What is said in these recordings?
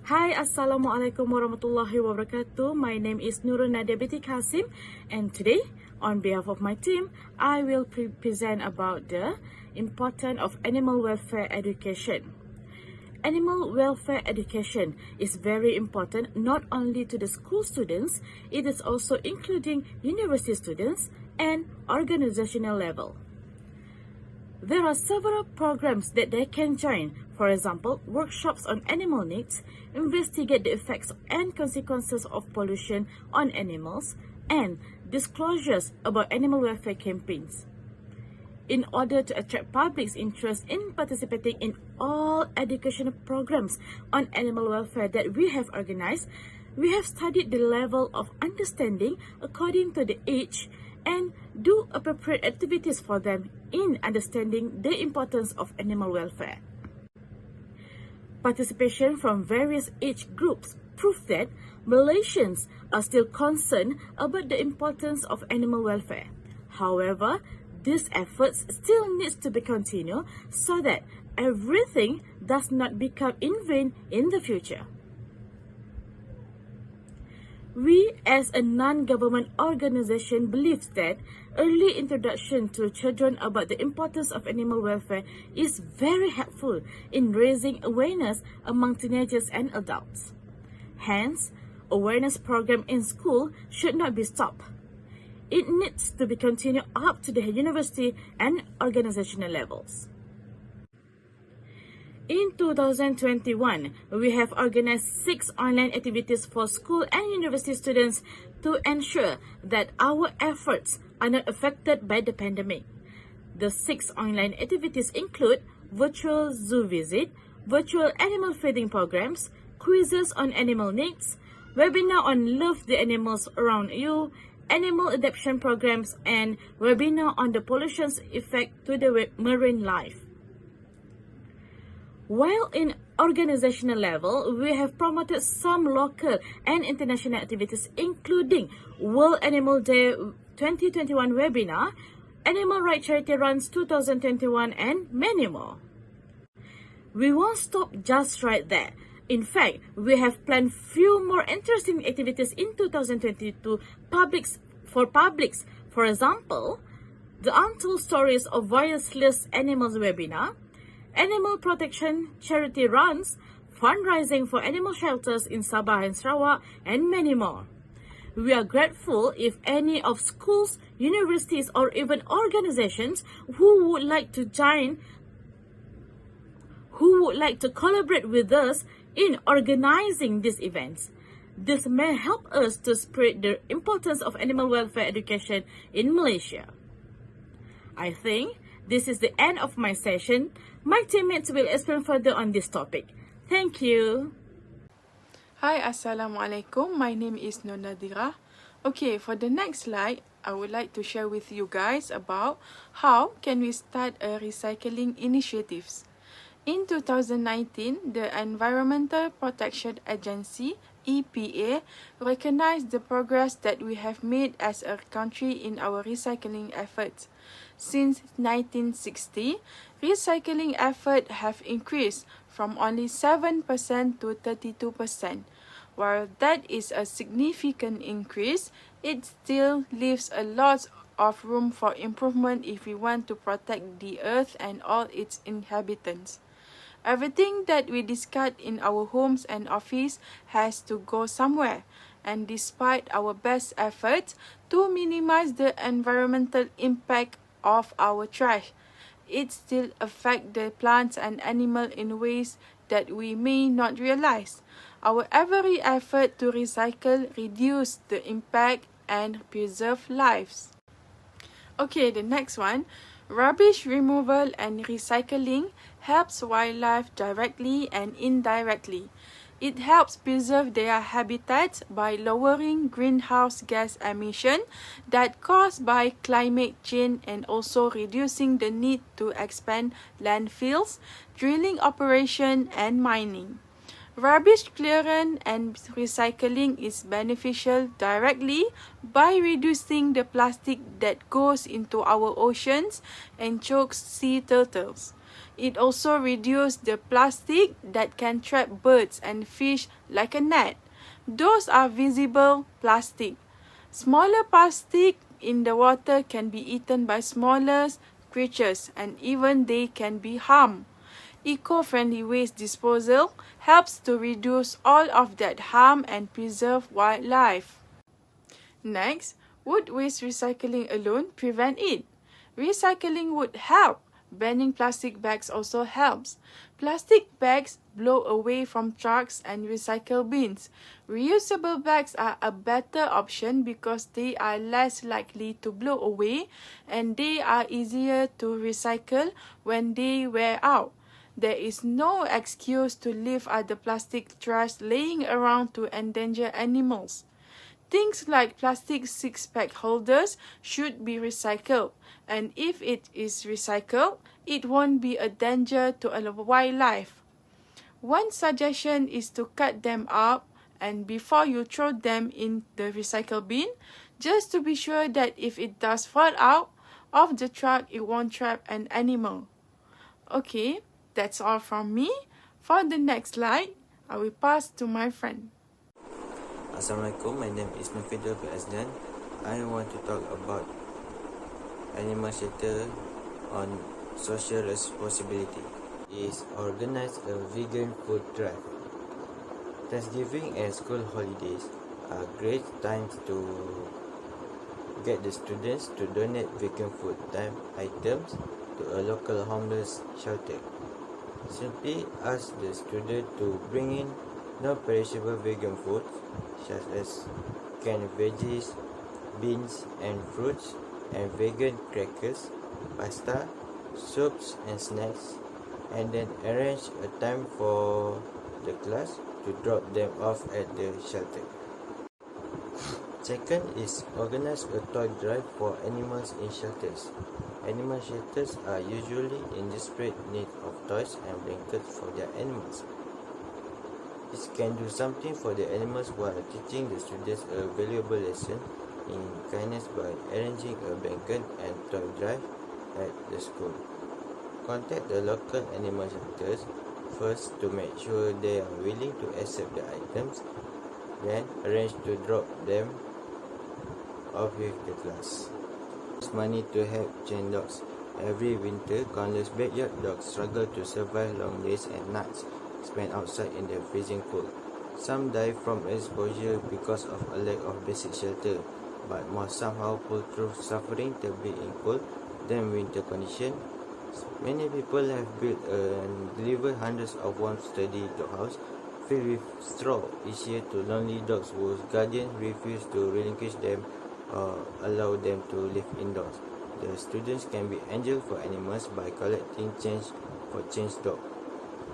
Hi, Assalamualaikum warahmatullahi wabarakatuh. My name is Nurul Nadia binti Kasim, and today, on behalf of my team, I will present about the importance of animal welfare education. Animal welfare education is very important not only to the school students, it is also including university students and organizational level. There are several programs that they can join. For example, workshops on animal needs, investigate the effects and consequences of pollution on animals, and disclosures about animal welfare campaigns. In order to attract public's interest in participating in all educational programs on animal welfare that we have organized, we have studied the level of understanding according to the age and do appropriate activities for them in understanding the importance of animal welfare. Participation from various age groups prove that Malaysians are still concerned about the importance of animal welfare. However, these efforts still needs to be continued so that everything does not become in vain in the future. We, as a non-government organization, believe that early introduction to children about the importance of animal welfare is very helpful in raising awareness among teenagers and adults. Hence, awareness program in school should not be stopped. It needs to be continued up to the university and organizational levels. In 2021, we have organized 6 online activities for school and university students to ensure that our efforts are not affected by the pandemic. The 6 online activities include virtual zoo visit, virtual animal feeding programs, quizzes on animal needs, webinar on love the animals around you, animal adoption programs, and webinar on the pollution's effect to the marine life. While in organizational level, we have promoted some local and international activities including World Animal Day 2021 webinar, Animal Rights Charity Runs 2021, and many more. We won't stop just right there. In fact, we have planned few more interesting activities in 2022 for publics. For example, the Untold Stories of Voiceless Animals webinar, Animal Protection Charity Runs, fundraising for animal shelters in Sabah and Sarawak, and many more. We are grateful if any of schools, universities, or even organizations who would like to collaborate with us in organizing these events. This may help us to spread the importance of animal welfare education in Malaysia. I think this is the end of my session. My teammates will explain further on this topic. Thank you. Hi, Assalamualaikum. My name is Nona Dira. Okay, for the next slide, I would like to share with you guys about how can we start a recycling initiatives. In 2019, the Environmental Protection Agency, EPA, recognized the progress that we have made as a country in our recycling efforts. Since 1960, recycling efforts have increased from only 7% to 32%. While that is a significant increase, it still leaves a lot of room for improvement if we want to protect the earth and all its inhabitants. Everything that we discard in our homes and office has to go somewhere, and despite our best efforts to minimize the environmental impact of our trash, it still affects the plants and animals in ways that we may not realize. Our every effort to recycle reduces the impact and preserve lives. Okay, the next one. Rubbish removal and recycling helps wildlife directly and indirectly. It helps preserve their habitats by lowering greenhouse gas emission that caused by climate change and also reducing the need to expand landfills, drilling operation, and mining. Rubbish clearance and recycling is beneficial directly by reducing the plastic that goes into our oceans and chokes sea turtles. It also reduces the plastic that can trap birds and fish like a net. Those are visible plastic. Smaller plastic in the water can be eaten by smaller creatures and even they can be harmed. Eco-friendly waste disposal helps to reduce all of that harm and preserve wildlife. Next, would waste recycling alone prevent it? Recycling would help. Banning plastic bags also helps. Plastic bags blow away from trucks and recycle bins. Reusable bags are a better option because they are less likely to blow away and they are easier to recycle when they wear out. There is no excuse to leave other plastic trash laying around to endanger animals. Things like plastic six-pack holders should be recycled, and if it is recycled, it won't be a danger to a wildlife. One suggestion is to cut them up and before you throw them in the recycle bin, just to be sure that if it does fall out of the truck, it won't trap an animal. Okay, that's all from me. For the next slide, I will pass to my friend. Assalamualaikum, my name is Nufidul bin Azlan. I want to talk about animal shelter on social responsibility. Is organize a vegan food drive. Thanksgiving and school holidays are great times to get the students to donate vegan food items to a local homeless shelter. Simply ask the student to bring in non-perishable vegan food such as canned veggies, beans and fruits, and vegan crackers, pasta, soups and snacks, and then arrange a time for the class to drop them off at the shelter. Second is organize a toy drive for animals in shelters. Animal shelters are usually in desperate need of toys and blankets for their animals. This can do something for the animals while teaching the students a valuable lesson in kindness by arranging a blanket and toy drive at the school. Contact the local animal shelters first to make sure they are willing to accept the items, then arrange to drop them off with the class. Use money to help chain dogs. Every winter, countless backyard dogs struggle to survive long days and nights spent outside in the freezing cold. Some die from exposure because of a lack of basic shelter, but most somehow pull through suffering terribly in cold than winter conditions. Many people have built and delivered hundreds of warm, sturdy doghouse filled with straw each year to lonely dogs whose guardians refuse to relinquish them or allow them to live indoors. The students can be angels for animals by collecting change for change dog.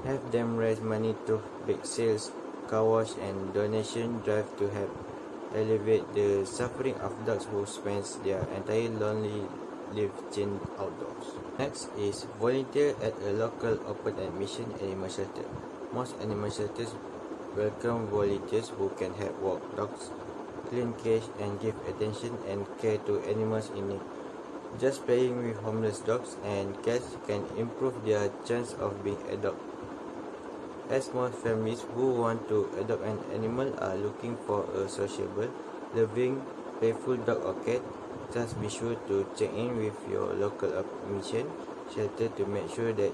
Have them raise money through bake sales, car wash and donation drive to help alleviate the suffering of dogs who spend their entire lonely life chained outdoors. Next is volunteer at a local open admission animal shelter. Most animal shelters welcome volunteers who can help walk dogs, clean cage and give attention and care to animals in need. Just playing with homeless dogs and cats can improve their chance of being adopted. As most families who want to adopt an animal are looking for a sociable, loving, playful dog or cat, just be sure to check in with your local admission shelter to make sure that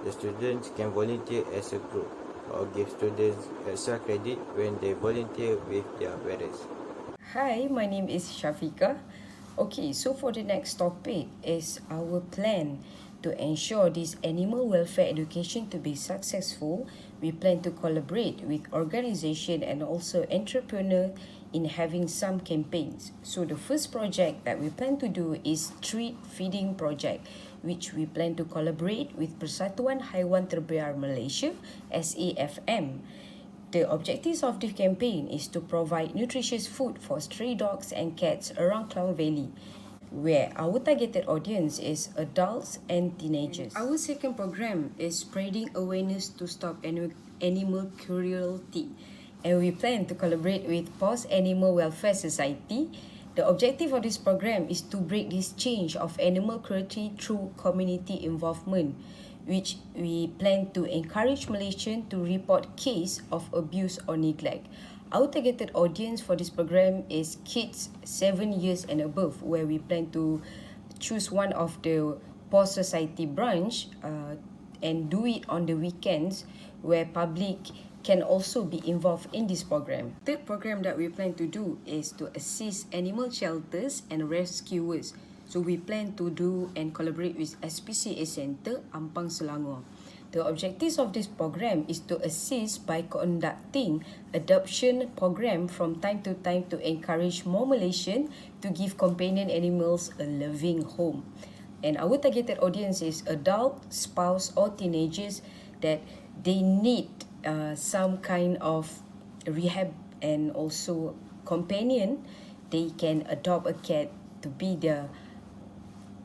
the students can volunteer as a group or give students extra credit when they volunteer with their parents. Hi, my name is Shafika. Okay, so for the next topic is our plan. To ensure this animal welfare education to be successful, we plan to collaborate with organizations and also entrepreneurs in having some campaigns. So the first project that we plan to do is street feeding project, which we plan to collaborate with Persatuan Haiwan Terbiar Malaysia, SAFM. The objectives of the campaign is to provide nutritious food for stray dogs and cats around Klang Valley, where our targeted audience is adults and teenagers. Our second program is spreading awareness to stop animal cruelty, and we plan to collaborate with Paws Animal Welfare Society. The objective of this program is to break this change of animal cruelty through community involvement. which we plan to encourage Malaysians to report case of abuse or neglect. Our targeted audience for this program is kids 7 years and above, where we plan to choose one of the Paw Society branch and do it on the weekends, where public can also be involved in this program. Third program that we plan to do is to assist animal shelters and rescuers. So we plan to do and collaborate with SPCA Centre, Ampang, Selangor. The objectives of this program is to assist by conducting adoption program from time to time to encourage more Malaysians to give companion animals a loving home. And our targeted audience is adult, spouse or teenagers that they need some kind of rehab and also companion. They can adopt a cat to be their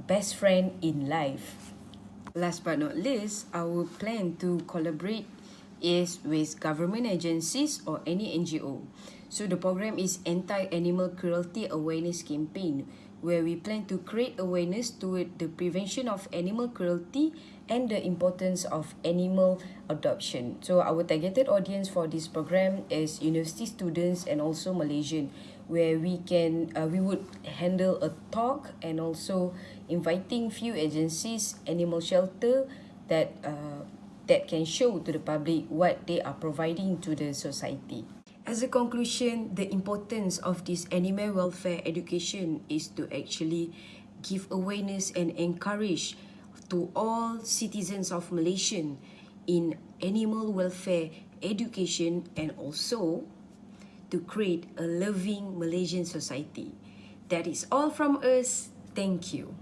best friend in life. Last but not least, our plan to collaborate is with government agencies or any NGO. So the program is Anti-Animal Cruelty Awareness Campaign, where we plan to create awareness toward the prevention of animal cruelty and the importance of animal adoption. So our targeted audience for this program is university students and also Malaysian, where we would handle a talk and also inviting few agencies, animal shelter that can show to the public what they are providing to the society. As a conclusion, the importance of this animal welfare education is to actually give awareness and encourage to all citizens of Malaysia in animal welfare education and also to create a loving Malaysian society. That is all from us. Thank you.